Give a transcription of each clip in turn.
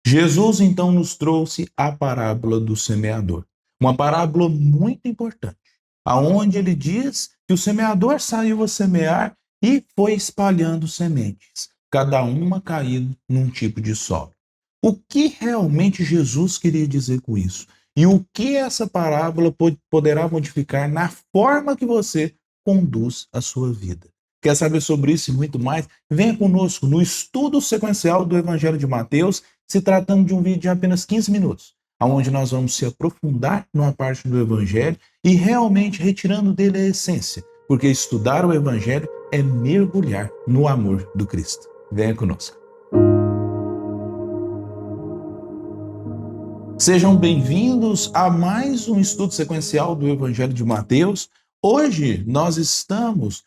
Jesus então nos trouxe a parábola do semeador, uma parábola muito importante, aonde ele diz que o semeador saiu a semear e foi espalhando sementes, cada uma caindo num tipo de solo. O que realmente Jesus queria dizer com isso? E o que essa parábola poderá modificar na forma que você conduz a sua vida? Quer saber sobre isso e muito mais? Venha conosco no estudo sequencial do Evangelho de Mateus, se tratando de um vídeo de apenas 15 minutos, onde nós vamos se aprofundar numa parte do Evangelho e realmente retirando dele a essência, porque estudar o Evangelho é mergulhar no amor do Cristo. Venha conosco. Sejam bem-vindos a mais um estudo sequencial do Evangelho de Mateus. Hoje nós estamos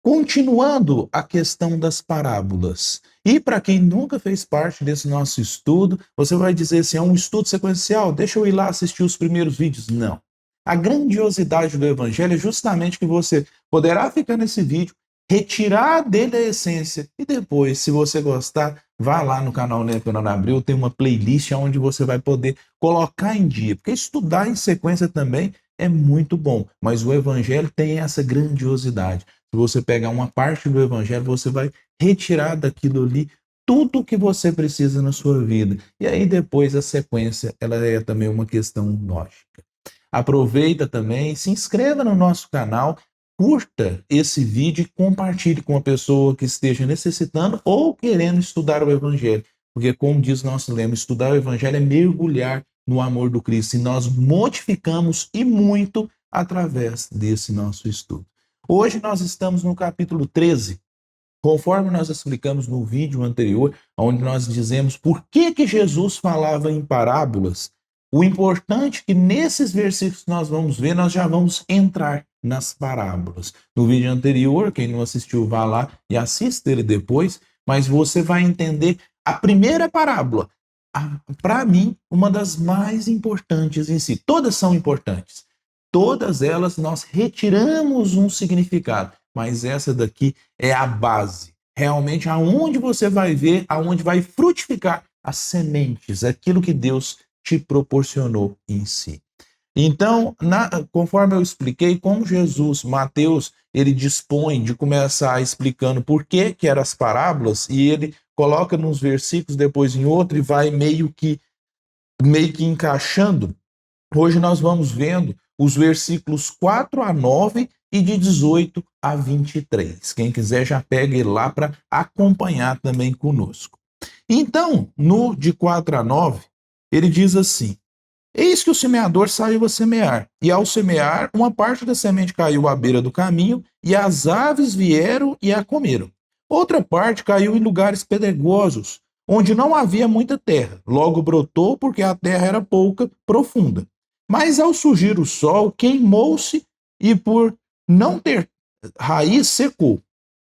continuando a questão das parábolas. E para quem nunca fez parte desse nosso estudo, você vai dizer assim, é um estudo sequencial, deixa eu ir lá assistir os primeiros vídeos. Não. A grandiosidade do Evangelho é justamente que você poderá ficar nesse vídeo, retirar dele a essência e depois, se você gostar, vá lá no canal Neto Abreu, tem uma playlist onde você vai poder colocar em dia, porque estudar em sequência também é muito bom, mas o Evangelho tem essa grandiosidade. Se você pegar uma parte do Evangelho, você vai retirar daquilo ali tudo o que você precisa na sua vida. E aí depois a sequência, ela é também uma questão lógica. Aproveita também, se inscreva no nosso canal, curta esse vídeo e compartilhe com uma pessoa que esteja necessitando ou querendo estudar o Evangelho. Porque, como diz nosso lema, estudar o Evangelho é mergulhar no amor do Cristo. E nós modificamos e muito através desse nosso estudo. Hoje nós estamos no capítulo 13, conforme nós explicamos no vídeo anterior, onde nós dizemos por que Jesus falava em parábolas. O importante é que nesses versículos que nós vamos ver, nós já vamos entrar nas parábolas. No vídeo anterior, quem não assistiu, vá lá e assista ele depois, mas você vai entender a primeira parábola. Para mim, uma das mais importantes em si. Todas são importantes. Todas elas nós retiramos um significado, mas essa daqui é a base. Realmente aonde você vai ver, aonde vai frutificar as sementes, aquilo que Deus te proporcionou em si. Então, conforme eu expliquei, como Jesus, Mateus, ele dispõe de começar explicando por que eram as parábolas, e ele coloca nos versículos, depois em outro, e vai meio que encaixando. Hoje nós vamos vendo os versículos 4 a 9 e de 18 a 23. Quem quiser já pega ele lá para acompanhar também conosco. Então, no de 4 a 9, ele diz assim: Eis que o semeador saiu a semear, e ao semear, uma parte da semente caiu à beira do caminho, e as aves vieram e a comeram. Outra parte caiu em lugares pedregosos, onde não havia muita terra. Logo brotou, porque a terra era pouca, profunda. Mas ao surgir o sol, queimou-se e, por não ter raiz, secou.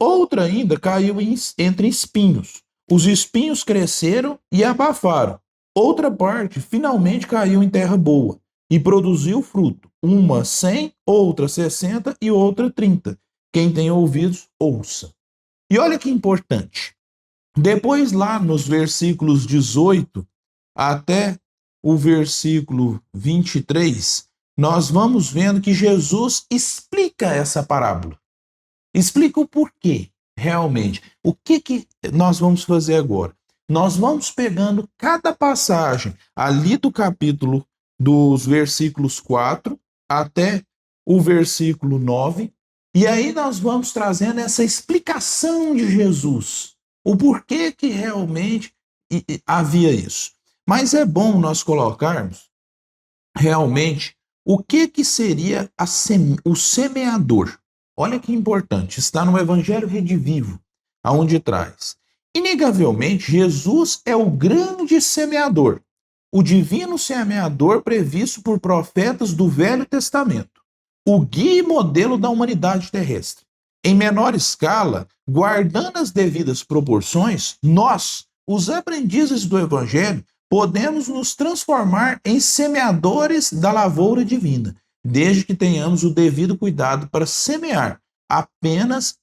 Outra ainda caiu entre espinhos. Os espinhos cresceram e abafaram. Outra parte finalmente caiu em terra boa e produziu fruto. Uma 100, outra 60 e outra 30. Quem tem ouvidos, ouça. E olha que importante. Depois, lá nos versículos 18 até o versículo 23, nós vamos vendo que Jesus explica essa parábola. Explica o porquê, realmente. O que nós vamos fazer agora? Nós vamos pegando cada passagem ali do capítulo, dos versículos 4 até o versículo 9, e aí nós vamos trazendo essa explicação de Jesus, o porquê que realmente havia isso. Mas é bom nós colocarmos realmente o que seria o semeador. Olha que importante, está no Evangelho Redivivo, aonde traz. Inegavelmente, Jesus é o grande semeador, o divino semeador previsto por profetas do Velho Testamento, o guia e modelo da humanidade terrestre. Em menor escala, guardando as devidas proporções, nós, os aprendizes do Evangelho, podemos nos transformar em semeadores da lavoura divina, desde que tenhamos o devido cuidado para semear apenas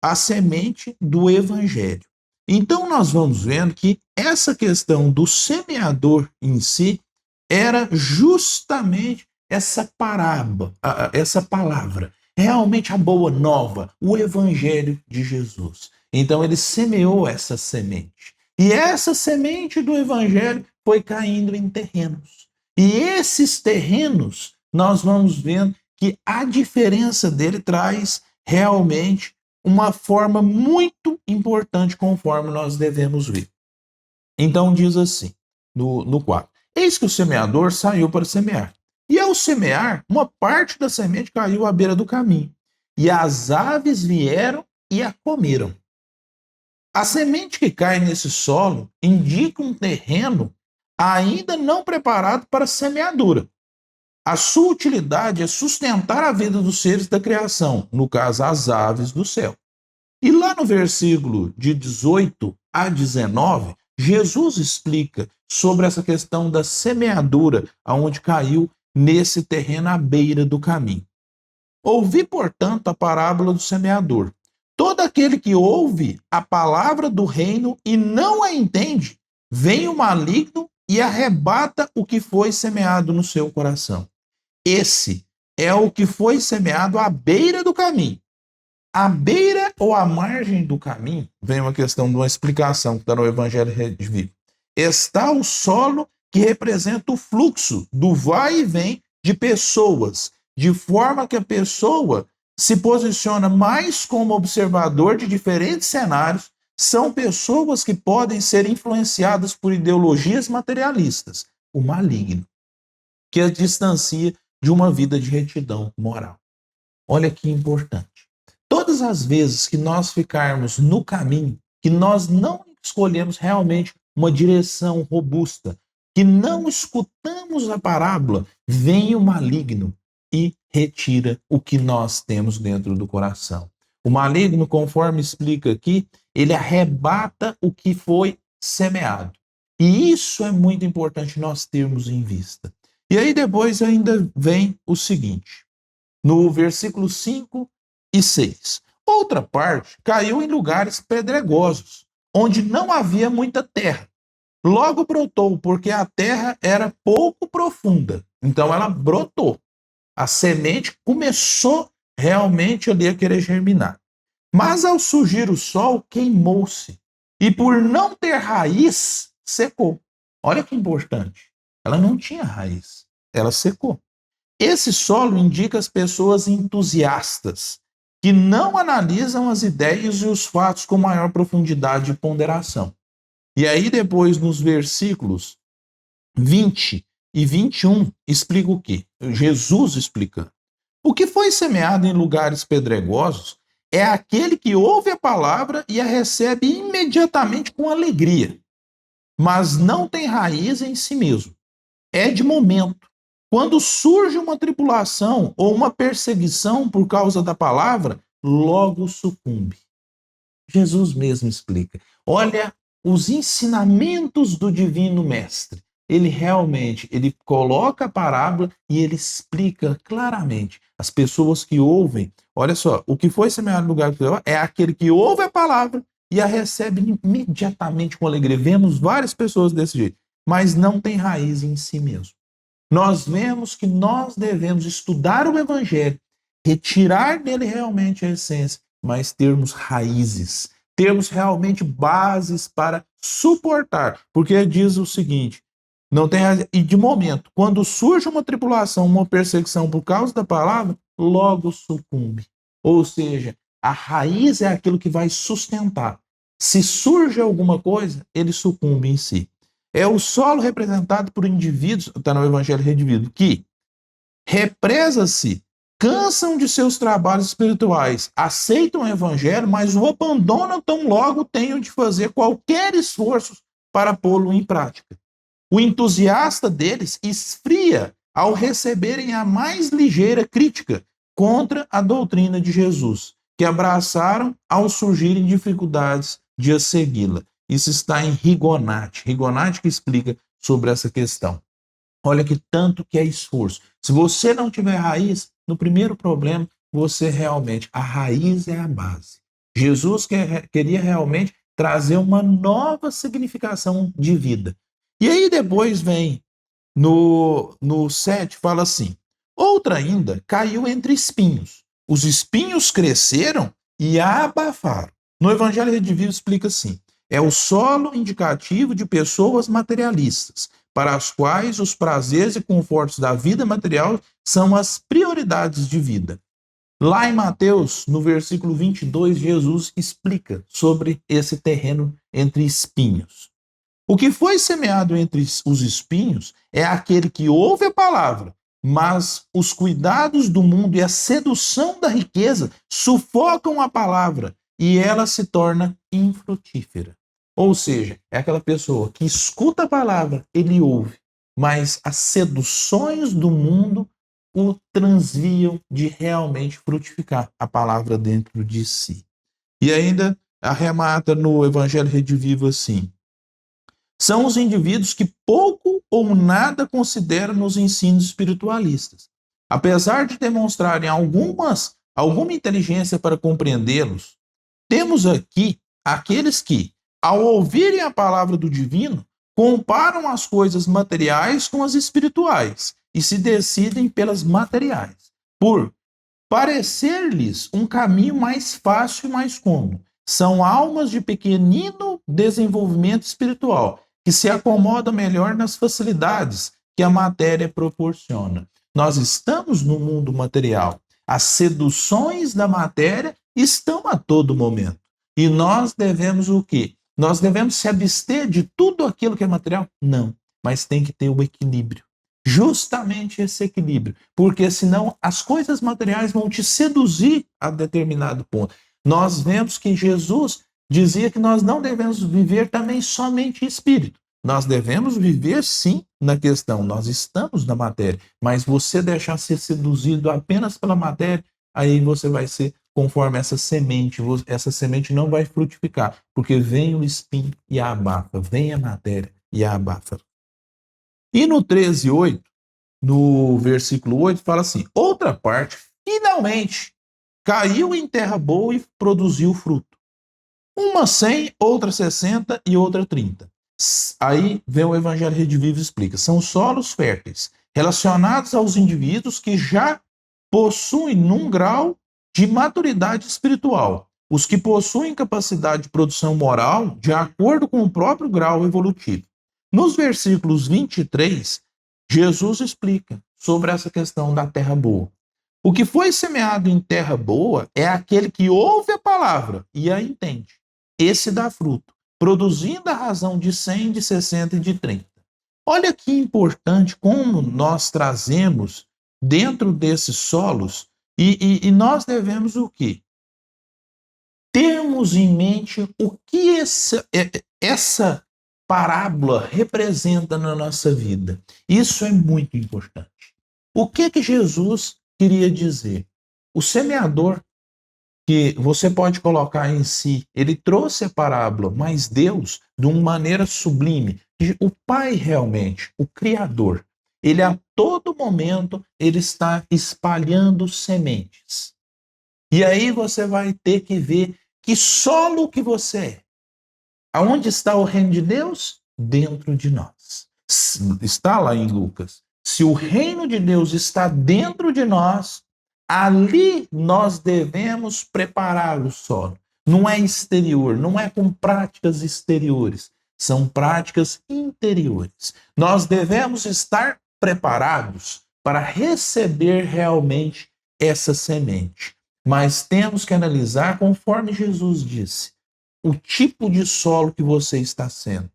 a semente do Evangelho. Então nós vamos vendo que essa questão do semeador em si era justamente essa parábola, essa palavra, realmente a boa nova, o evangelho de Jesus. Então ele semeou essa semente. E essa semente do evangelho foi caindo em terrenos. E esses terrenos, nós vamos vendo que a diferença dele traz realmente uma forma muito importante conforme nós devemos ver. Então diz assim, no 4. Eis que o semeador saiu para semear. E ao semear, uma parte da semente caiu à beira do caminho. E as aves vieram e a comeram. A semente que cai nesse solo indica um terreno ainda não preparado para semeadura. A sua utilidade é sustentar a vida dos seres da criação, no caso, as aves do céu. E lá no versículo de 18 a 19, Jesus explica sobre essa questão da semeadura, aonde caiu nesse terreno à beira do caminho. Ouvi, portanto, a parábola do semeador. Todo aquele que ouve a palavra do reino e não a entende, vem o maligno e arrebata o que foi semeado no seu coração. Esse é o que foi semeado à beira do caminho. À beira ou à margem do caminho, vem uma questão de uma explicação que está no Evangelho Redivivo. Está o solo que representa o fluxo do vai e vem de pessoas, de forma que a pessoa se posiciona mais como observador de diferentes cenários. São pessoas que podem ser influenciadas por ideologias materialistas, o maligno, que as distancia de uma vida de retidão moral. Olha que importante. Todas as vezes que nós ficarmos no caminho, que nós não escolhemos realmente uma direção robusta, que não escutamos a parábola, vem o maligno e retira o que nós temos dentro do coração. O maligno, conforme explica aqui, ele arrebata o que foi semeado. E isso é muito importante nós termos em vista. E aí depois ainda vem o seguinte, no versículo 5 e 6. Outra parte caiu em lugares pedregosos, onde não havia muita terra. Logo brotou, porque a terra era pouco profunda. Então ela brotou. A semente começou realmente ali a querer germinar. Mas ao surgir o sol, queimou-se. E por não ter raiz, secou. Olha que importante. Ela não tinha raiz. Ela secou. Esse solo indica as pessoas entusiastas, que não analisam as ideias e os fatos com maior profundidade e ponderação. E aí depois, nos versículos 20 e 21, explica o quê? Jesus explicando. O que foi semeado em lugares pedregosos é aquele que ouve a palavra e a recebe imediatamente com alegria, mas não tem raiz em si mesmo. É de momento. Quando surge uma tribulação ou uma perseguição por causa da palavra, logo sucumbe. Jesus mesmo explica. Olha os ensinamentos do Divino Mestre. Ele realmente, ele coloca a parábola e ele explica claramente. As pessoas que ouvem, olha só, o que foi semeado no lugar do é aquele que ouve a palavra e a recebe imediatamente com alegria. Vemos várias pessoas desse jeito, mas não tem raiz em si mesmo. Nós vemos que nós devemos estudar o Evangelho, retirar dele realmente a essência, mas termos raízes, termos realmente bases para suportar. Porque diz o seguinte, não tem raiz, e de momento, quando surge uma tribulação, uma perseguição por causa da palavra, logo sucumbe. Ou seja, a raiz é aquilo que vai sustentar. Se surge alguma coisa, ele sucumbe em si. É o solo representado por indivíduos, está no Evangelho Redivivo, que represa-se, cansam de seus trabalhos espirituais, aceitam o Evangelho, mas o abandonam tão logo tenham de fazer qualquer esforço para pô-lo em prática. O entusiasta deles esfria ao receberem a mais ligeira crítica contra a doutrina de Jesus, que abraçaram ao surgirem dificuldades de a segui-la. Isso está em Rigonati. Rigonati que explica sobre essa questão. Olha que tanto que é esforço. Se você não tiver raiz, no primeiro problema, você realmente, a raiz é a base. Jesus queria realmente trazer uma nova significação de vida. E aí depois vem no 7, fala assim: outra ainda caiu entre espinhos. Os espinhos cresceram e a abafaram. No Evangelho Redivivo explica assim: é o solo indicativo de pessoas materialistas, para as quais os prazeres e confortos da vida material são as prioridades de vida. Lá em Mateus, no versículo 22, Jesus explica sobre esse terreno entre espinhos. O que foi semeado entre os espinhos é aquele que ouve a palavra, mas os cuidados do mundo e a sedução da riqueza sufocam a palavra e ela se torna infrutífera. Ou seja, é aquela pessoa que escuta a palavra, ele ouve, mas as seduções do mundo o transviam de realmente frutificar a palavra dentro de si. E ainda arremata no Evangelho Redivivo assim: são os indivíduos que pouco ou nada consideram nos ensinos espiritualistas. Apesar de demonstrarem alguma inteligência para compreendê-los, temos aqui aqueles que, ao ouvirem a palavra do divino, comparam as coisas materiais com as espirituais e se decidem pelas materiais, por parecer-lhes um caminho mais fácil e mais cômodo. São almas de pequenino desenvolvimento espiritual, que se acomodam melhor nas facilidades que a matéria proporciona. Nós estamos no mundo material. As seduções da matéria estão a todo momento. E nós devemos o quê? Nós devemos se abster de tudo aquilo que é material? Não, mas tem que ter o equilíbrio. Justamente esse equilíbrio, porque senão as coisas materiais vão te seduzir a determinado ponto. Nós vemos que Jesus dizia que nós não devemos viver também somente espírito. Nós devemos viver sim na questão, nós estamos na matéria, mas você deixar ser seduzido apenas pela matéria, aí você vai ser conforme essa semente não vai frutificar, porque vem o espinho e a abafa, vem a matéria e a abafa. E no 13:8, no versículo 8, fala assim: outra parte, finalmente, caiu em terra boa e produziu fruto. Uma 100, outra 60 e outra 30. Aí vem o Evangelho Redivivo e explica: são solos férteis, relacionados aos indivíduos que já possuem num grau de maturidade espiritual. Os que possuem capacidade de produção moral de acordo com o próprio grau evolutivo. Nos versículos 23, Jesus explica sobre essa questão da terra boa. O que foi semeado em terra boa é aquele que ouve a palavra e a entende. Esse dá fruto, produzindo a razão de 100, de 60 e de 30. Olha que importante como nós trazemos dentro desses solos e nós devemos o quê? Termos em mente o que essa parábola representa na nossa vida. Isso é muito importante. O que Jesus queria dizer? O semeador, que você pode colocar em si, ele trouxe a parábola, mas Deus, de uma maneira sublime, o Pai realmente, o Criador, ele a todo momento, ele está espalhando sementes. E aí você vai ter que ver que solo que você é. Aonde está o reino de Deus? Dentro de nós. Está lá em Lucas. Se o reino de Deus está dentro de nós, ali nós devemos preparar o solo. Não é exterior, não é com práticas exteriores, são práticas interiores. Nós devemos estar preparados para receber realmente essa semente. Mas temos que analisar conforme Jesus disse, o tipo de solo que você está sendo.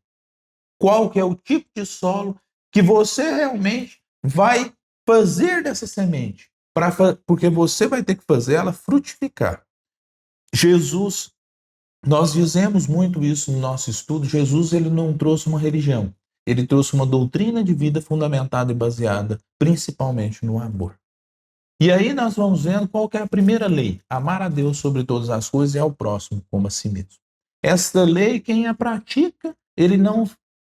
Qual que é o tipo de solo que você realmente vai fazer dessa semente? Porque você vai ter que fazer ela frutificar. Jesus, nós dizemos muito isso no nosso estudo, Jesus ele não trouxe uma religião, ele trouxe uma doutrina de vida fundamentada e baseada principalmente no amor. E aí nós vamos vendo qual que é a primeira lei, amar a Deus sobre todas as coisas e ao próximo como a si mesmo. Esta lei, quem a pratica, ele não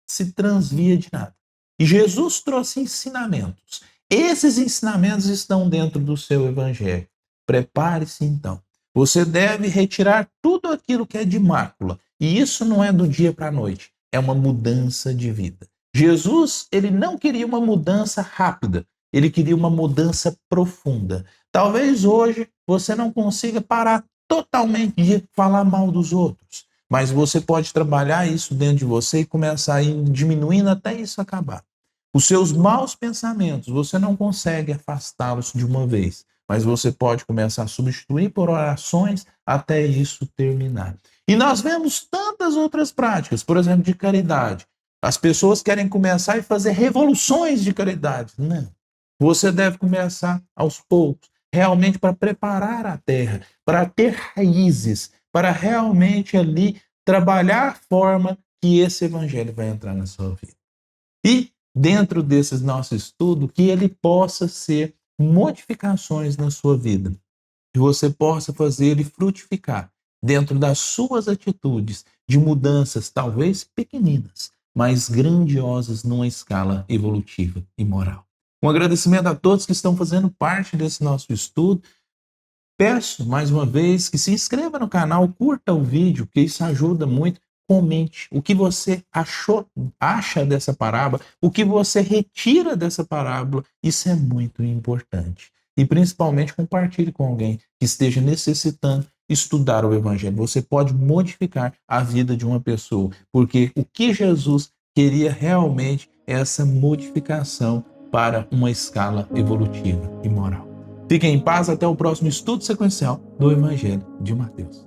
se transvia de nada. E Jesus trouxe ensinamentos. Esses ensinamentos estão dentro do seu evangelho. Prepare-se então. Você deve retirar tudo aquilo que é de mácula E isso não é do dia para a noite, é uma mudança de vida. Jesus, ele não queria uma mudança rápida, ele queria uma mudança profunda. Talvez hoje você não consiga parar totalmente de falar mal dos outros, mas você pode trabalhar isso dentro de você e começar a ir diminuindo até isso acabar. Os seus maus pensamentos, você não consegue afastá-los de uma vez, mas você pode começar a substituir por orações até isso terminar. E nós vemos tantas outras práticas, por exemplo, de caridade. As pessoas querem começar e fazer revoluções de caridade. Não. Você deve começar aos poucos, realmente para preparar a terra, para ter raízes, para realmente ali trabalhar a forma que esse evangelho vai entrar na sua vida. E dentro desse nosso estudo, que ele possa ser modificações na sua vida, que você possa fazer ele frutificar dentro das suas atitudes de mudanças, talvez pequeninas, mas grandiosas numa escala evolutiva e moral. Um agradecimento a todos que estão fazendo parte desse nosso estudo. Peço mais uma vez que se inscreva no canal, curta o vídeo, que isso ajuda muito. Comente o que você acha dessa parábola, o que você retira dessa parábola. Isso é muito importante. E principalmente compartilhe com alguém que esteja necessitando estudar o Evangelho. Você pode modificar a vida de uma pessoa, porque o que Jesus queria realmente é essa modificação para uma escala evolutiva e moral. Fiquem em paz, até o próximo estudo sequencial do Evangelho de Mateus.